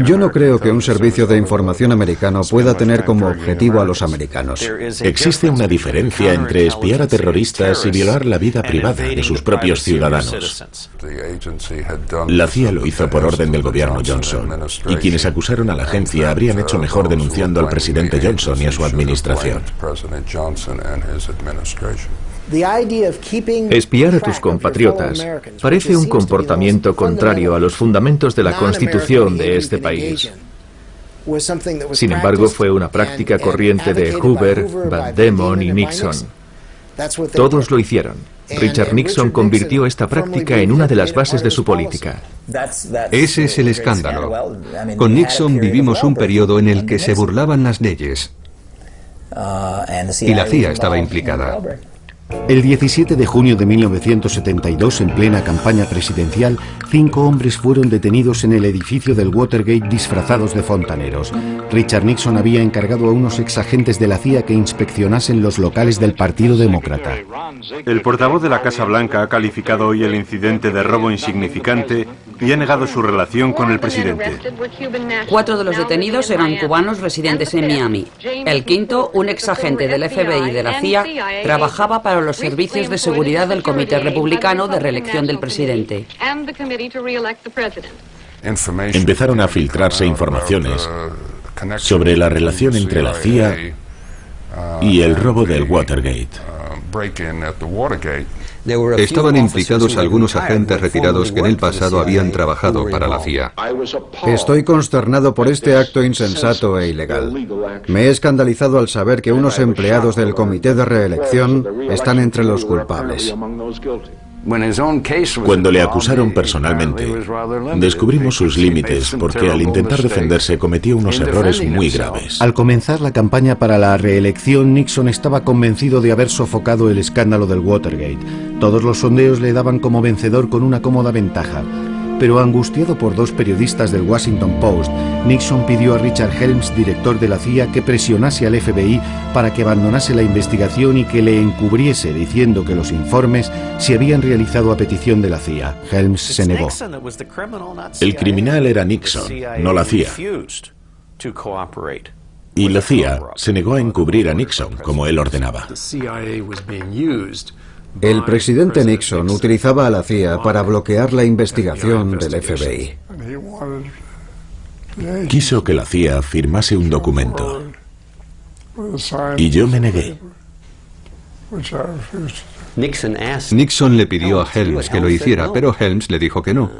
Yo no creo que un servicio de información americano pueda tener como objetivo a los americanos. Existe una diferencia entre espiar a terroristas y violar la vida privada de sus propios ciudadanos. La CIA lo hizo por orden del gobierno Johnson, y quienes acusaron a la agencia habrían hecho mejor denunciando al presidente Johnson y a su administración. Espiar a tus compatriotas parece un comportamiento contrario a los fundamentos de la Constitución de este país. Sin embargo, fue una práctica corriente de Hoover, Van Demon y Nixon. Todos lo hicieron. Richard Nixon convirtió esta práctica en una de las bases de su política. Ese es el escándalo. Con Nixon vivimos un periodo en el que se burlaban las leyes y la CIA estaba implicada. El 17 de junio de 1972, en plena campaña presidencial, 5 hombres fueron detenidos en el edificio del Watergate disfrazados de fontaneros. Richard Nixon había encargado a unos exagentes de la CIA que inspeccionasen los locales del Partido Demócrata. El portavoz de la Casa Blanca ha calificado hoy el incidente de robo insignificante y ha negado su relación con el presidente. 4 de los detenidos eran cubanos residentes en Miami. El quinto, un exagente del FBI y de la CIA, trabajaba para los servicios de seguridad del Comité Republicano de Reelección del Presidente. Empezaron a filtrarse informaciones sobre la relación entre la CIA y el robo del Watergate. Estaban implicados algunos agentes retirados que en el pasado habían trabajado para la CIA. Estoy consternado por este acto insensato e ilegal. Me he escandalizado al saber que unos empleados del comité de reelección están entre los culpables. Cuando le acusaron personalmente, descubrimos sus límites porque al intentar defenderse cometió unos errores muy graves. Al comenzar la campaña para la reelección, Nixon estaba convencido de haber sofocado el escándalo del Watergate. Todos los sondeos le daban como vencedor con una cómoda ventaja. Pero angustiado por dos periodistas del Washington Post, Nixon pidió a Richard Helms, director de la CIA, que presionase al FBI para que abandonase la investigación y que le encubriese, diciendo que los informes se habían realizado a petición de la CIA. Helms se negó. El criminal era Nixon, no la CIA. Y la CIA se negó a encubrir a Nixon, como él ordenaba. El presidente Nixon utilizaba a la CIA para bloquear la investigación del FBI. Quiso que la CIA firmase un documento. Y yo me negué. Nixon le pidió a Helms que lo hiciera, pero Helms le dijo que no,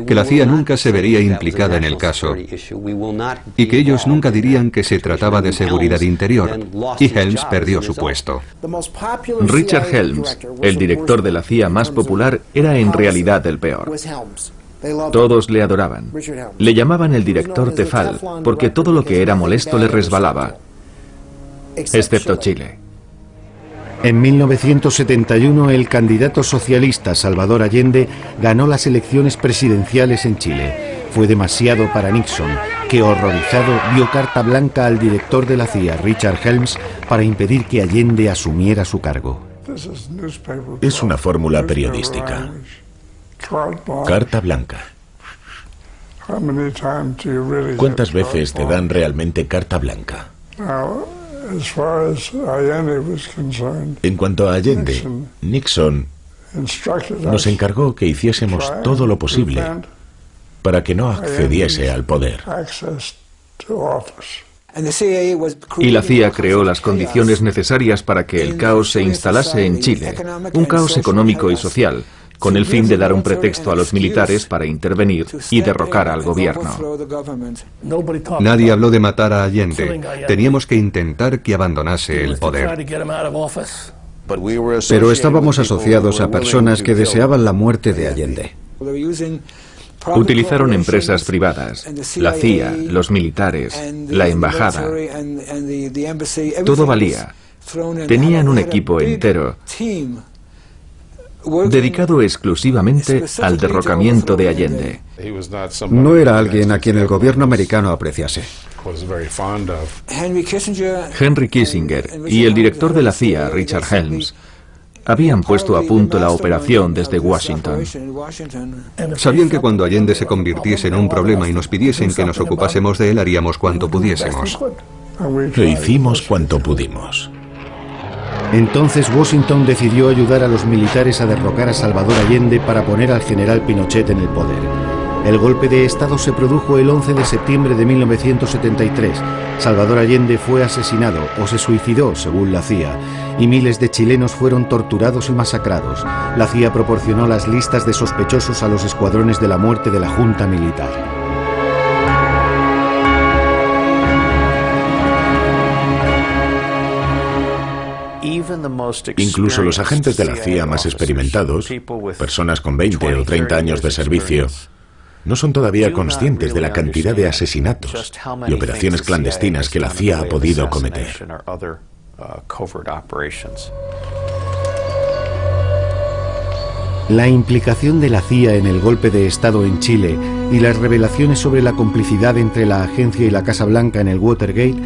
que la CIA nunca se vería implicada en el caso y que ellos nunca dirían que se trataba de seguridad interior, y Helms perdió su puesto. Richard Helms, el director de la CIA más popular, era en realidad el peor. Todos le adoraban. Le llamaban el director Tefal, porque todo lo que era molesto le resbalaba, excepto Chile. En 1971, el candidato socialista Salvador Allende ganó las elecciones presidenciales en Chile. Fue demasiado para Nixon, que horrorizado dio carta blanca al director de la CIA, Richard Helms, para impedir que Allende asumiera su cargo. Es una fórmula periodística. Carta blanca. ¿Cuántas veces te dan realmente carta blanca? En cuanto a Allende, Nixon nos encargó que hiciésemos todo lo posible para que no accediese al poder. Y la CIA creó las condiciones necesarias para que el caos se instalase en Chile, un caos económico y social, con el fin de dar un pretexto a los militares para intervenir y derrocar al gobierno. Nadie habló de matar a Allende. Teníamos que intentar que abandonase el poder. Pero estábamos asociados a personas que deseaban la muerte de Allende. Utilizaron empresas privadas, la CIA, los militares, la embajada. Todo valía. Tenían un equipo entero dedicado exclusivamente al derrocamiento de Allende. No era alguien a quien el gobierno americano apreciase. Henry Kissinger y el director de la CIA, Richard Helms, habían puesto a punto la operación desde Washington. Sabían que cuando Allende se convirtiese en un problema y nos pidiesen que nos ocupásemos de él, haríamos cuanto pudiésemos. E hicimos cuanto pudimos. Entonces Washington decidió ayudar a los militares a derrocar a Salvador Allende para poner al general Pinochet en el poder. El golpe de Estado se produjo el 11 de septiembre de 1973. Salvador Allende fue asesinado o se suicidó, según la CIA, y miles de chilenos fueron torturados y masacrados. La CIA proporcionó las listas de sospechosos a los escuadrones de la muerte de la Junta Militar. Incluso los agentes de la CIA más experimentados, personas con 20 o 30 años de servicio, no son todavía conscientes de la cantidad de asesinatos y operaciones clandestinas que la CIA ha podido cometer. La implicación de la CIA en el golpe de Estado en Chile y las revelaciones sobre la complicidad entre la agencia y la Casa Blanca en el Watergate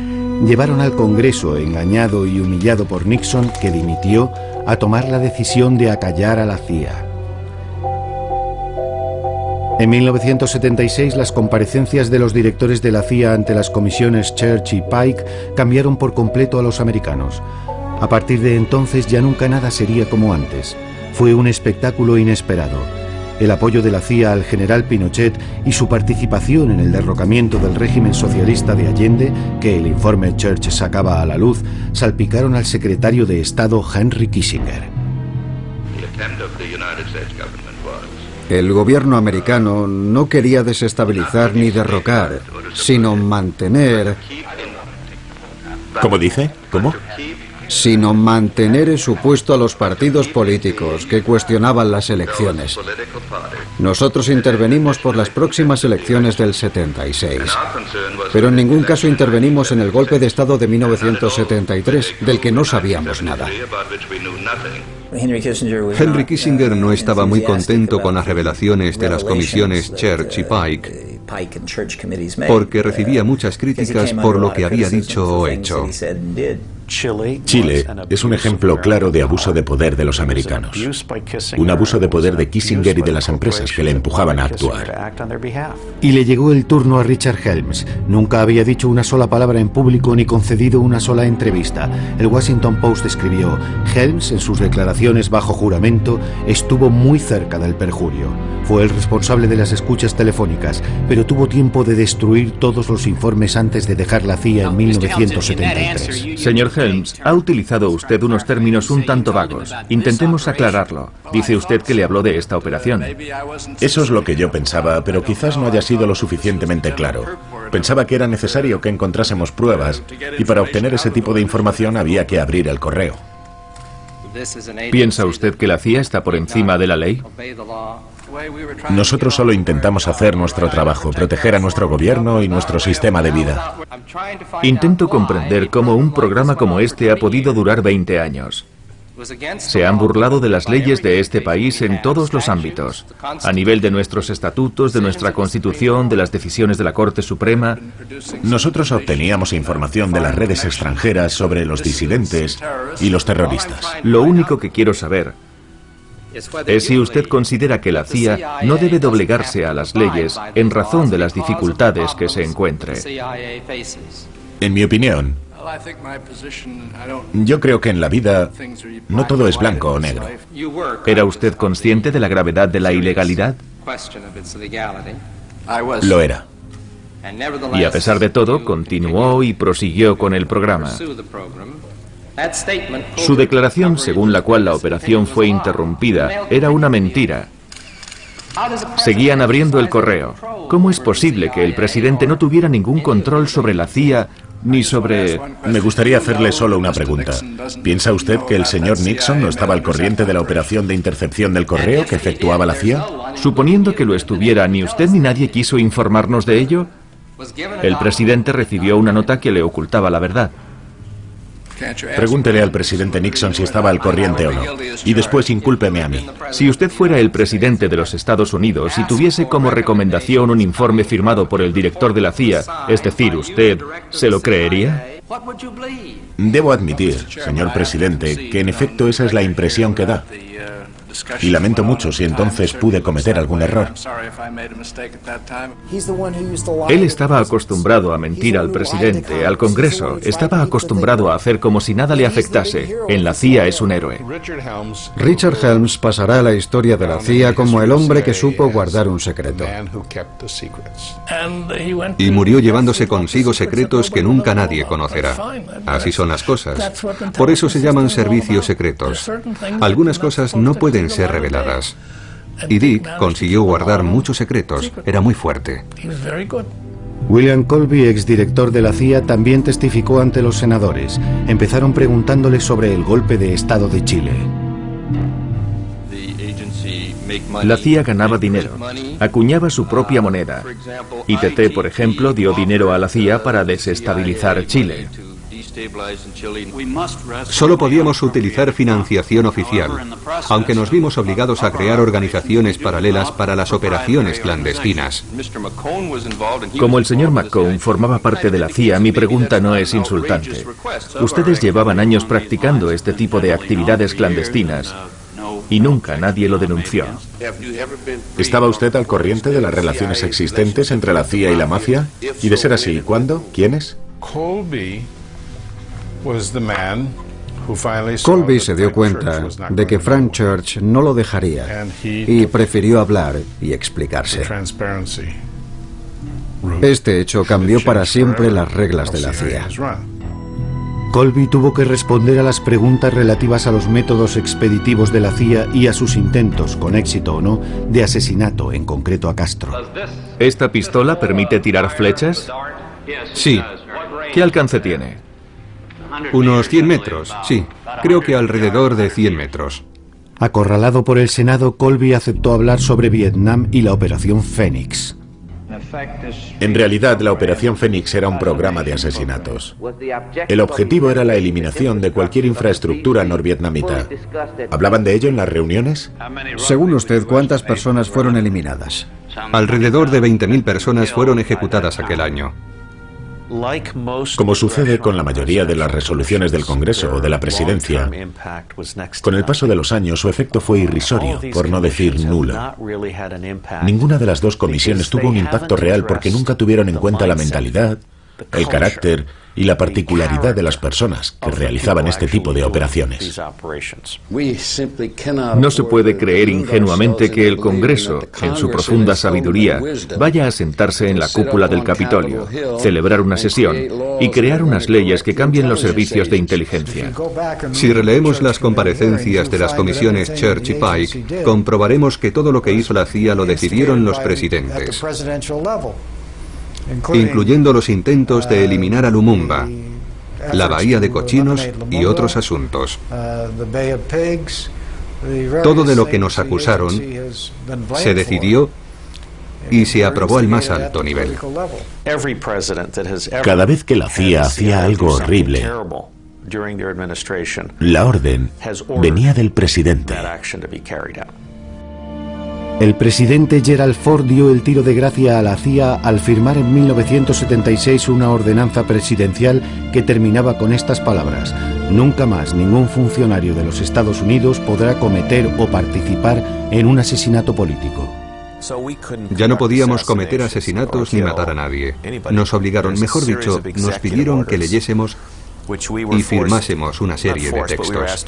llevaron al Congreso, engañado y humillado por Nixon, que dimitió, a tomar la decisión de acallar a la CIA. En 1976, las comparecencias de los directores de la CIA ante las comisiones Church y Pike cambiaron por completo a los americanos. A partir de entonces ya nunca nada sería como antes. Fue un espectáculo inesperado. el apoyo de la CIA al general Pinochet y su participación en el derrocamiento del régimen socialista de Allende, que el informe Church sacaba a la luz, salpicaron al secretario de Estado Henry Kissinger. El gobierno americano no quería desestabilizar ni derrocar, sino mantener... ¿Cómo dice? ¿Cómo? Sino mantener en su puesto a los partidos políticos que cuestionaban las elecciones. Nosotros intervenimos por las próximas elecciones del 76, pero en ningún caso intervenimos en el golpe de Estado de 1973, del que no sabíamos nada. Henry Kissinger no estaba muy contento con las revelaciones de las comisiones Church y Pike, porque recibía muchas críticas por lo que había dicho o hecho. Chile es un ejemplo claro de abuso de poder de los americanos. Un abuso de poder de Kissinger y de las empresas que le empujaban a actuar. Y le llegó el turno a Richard Helms. Nunca había dicho una sola palabra en público ni concedido una sola entrevista. El Washington Post escribió: Helms, en sus declaraciones bajo juramento, estuvo muy cerca del perjurio. Fue el responsable de las escuchas telefónicas, pero tuvo tiempo de destruir todos los informes antes de dejar la CIA en 1973. Señor Helms, ha utilizado usted unos términos un tanto vagos. Intentemos aclararlo. Dice usted que le habló de esta operación. Eso es lo que yo pensaba, pero quizás no haya sido lo suficientemente claro. Pensaba que era necesario que encontrásemos pruebas, y para obtener ese tipo de información había que abrir el correo. ¿Piensa usted que la CIA está por encima de la ley? Nosotros solo intentamos hacer nuestro trabajo, proteger a nuestro gobierno y nuestro sistema de vida. Intento comprender cómo un programa como este ha podido durar 20 años. Se han burlado de las leyes de este país en todos los ámbitos, a nivel de nuestros estatutos, de nuestra Constitución, de las decisiones de la Corte Suprema. Nosotros obteníamos información de las redes extranjeras sobre los disidentes y los terroristas. Lo único que quiero saber es si usted considera que la CIA no debe doblegarse a las leyes en razón de las dificultades que se encuentre. En mi opinión, yo creo que en la vida no todo es blanco o negro. ¿Era usted consciente de la gravedad de la ilegalidad? Lo era. Y a pesar de todo, continuó y prosiguió con el programa. Su declaración, según la cual la operación fue interrumpida, era una mentira. Seguían abriendo el correo. ¿Cómo es posible que el presidente no tuviera ningún control sobre la CIA ni sobre...? Me gustaría hacerle solo una pregunta. ¿Piensa usted que el señor Nixon no estaba al corriente de la operación de intercepción del correo que efectuaba la CIA? Suponiendo que lo estuviera, ¿ni usted ni nadie quiso informarnos de ello? El presidente recibió una nota que le ocultaba la verdad. Pregúntele al presidente Nixon si estaba al corriente o no. Y después incúlpeme a mí. Si usted fuera el presidente de los Estados Unidos y tuviese como recomendación un informe firmado por el director de la CIA, es decir, usted, ¿se lo creería? Debo admitir, señor presidente, que en efecto esa es la impresión que da. Y lamento mucho si entonces pude cometer algún error. Él estaba acostumbrado a mentir al presidente, al Congreso. Estaba acostumbrado a hacer como si nada le afectase. En la CIA es un héroe. Richard Helms pasará a la historia de la CIA como el hombre que supo guardar un secreto. Y murió llevándose consigo secretos que nunca nadie conocerá. Así son las cosas. Por eso se llaman servicios secretos. Algunas cosas no pueden ser reveladas. Y Dick consiguió guardar muchos secretos. Era muy fuerte. William Colby, exdirector de la CIA, también testificó ante los senadores. Empezaron preguntándole sobre el golpe de Estado de Chile. La CIA ganaba dinero, acuñaba su propia moneda. ITT, por ejemplo, dio dinero a la CIA para desestabilizar Chile. Solo podíamos utilizar financiación oficial, aunque nos vimos obligados a crear organizaciones paralelas para las operaciones clandestinas. Como el señor McCone formaba parte de la CIA, mi pregunta no es insultante. Ustedes llevaban años practicando este tipo de actividades clandestinas y nunca nadie lo denunció. ¿Estaba usted al corriente de las relaciones existentes entre la CIA y la mafia? Y de ser así, ¿cuándo? ¿Quiénes? Colby se dio cuenta de que Frank Church no lo dejaría y prefirió hablar y explicarse. Este hecho cambió para siempre las reglas de la CIA. Colby tuvo que responder a las preguntas relativas a los métodos expeditivos de la CIA y a sus intentos, con éxito o no, de asesinato, en concreto a Castro. ¿Esta pistola permite tirar flechas? Sí. ¿Qué alcance tiene? Unos 100 metros, sí. Creo que alrededor de 100 metros. Acorralado por el Senado, Colby aceptó hablar sobre Vietnam y la Operación Fénix. En realidad, la Operación Fénix era un programa de asesinatos. El objetivo era la eliminación de cualquier infraestructura norvietnamita. ¿Hablaban de ello en las reuniones? Según usted, ¿cuántas personas fueron eliminadas? Alrededor de 20.000 personas fueron ejecutadas aquel año. Como sucede con la mayoría de las resoluciones del Congreso o de la Presidencia, con el paso de los años su efecto fue irrisorio, por no decir nulo. Ninguna de las dos comisiones tuvo un impacto real porque nunca tuvieron en cuenta la mentalidad, el carácter y la particularidad de las personas que realizaban este tipo de operaciones. No se puede creer ingenuamente que el Congreso, en su profunda sabiduría, vaya a sentarse en la cúpula del Capitolio, celebrar una sesión y crear unas leyes que cambien los servicios de inteligencia. Si releemos las comparecencias de las comisiones Church y Pike, comprobaremos que todo lo que hizo la CIA lo decidieron los presidentes, incluyendo los intentos de eliminar a Lumumba, la Bahía de Cochinos y otros asuntos. Todo de lo que nos acusaron se decidió y se aprobó al más alto nivel. Cada vez que la CIA hacía algo horrible, la orden venía del presidente. El presidente Gerald Ford dio el tiro de gracia a la CIA al firmar en 1976 una ordenanza presidencial que terminaba con estas palabras: nunca más ningún funcionario de los Estados Unidos podrá cometer o participar en un asesinato político. Ya no podíamos cometer asesinatos ni matar a nadie. Nos obligaron, mejor dicho, nos pidieron que leyésemos y firmásemos una serie de textos.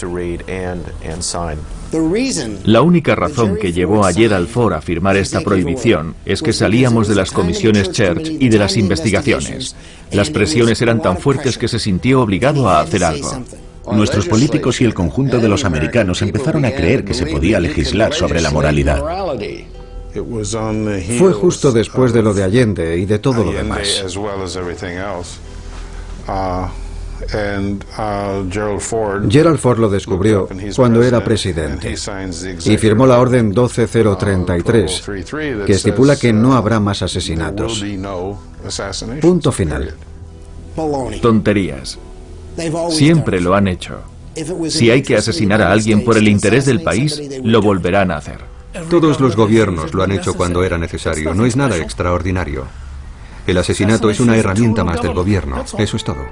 La única razón que llevó a Gerald Ford a firmar esta prohibición es que salíamos de las comisiones Church y de las investigaciones. Las presiones eran tan fuertes que se sintió obligado a hacer algo. Nuestros políticos y el conjunto de los americanos empezaron a creer que se podía legislar sobre la moralidad. Fue justo después de lo de Allende y de todo lo demás. Gerald Ford lo descubrió cuando era presidente y firmó la Orden 12033, que estipula que no habrá más asesinatos. Punto final. Tonterías. Siempre lo han hecho. Si hay que asesinar a alguien por el interés del país, lo volverán a hacer. Todos los gobiernos lo han hecho cuando era necesario. No es nada extraordinario. El asesinato es una herramienta más del gobierno. Eso es todo.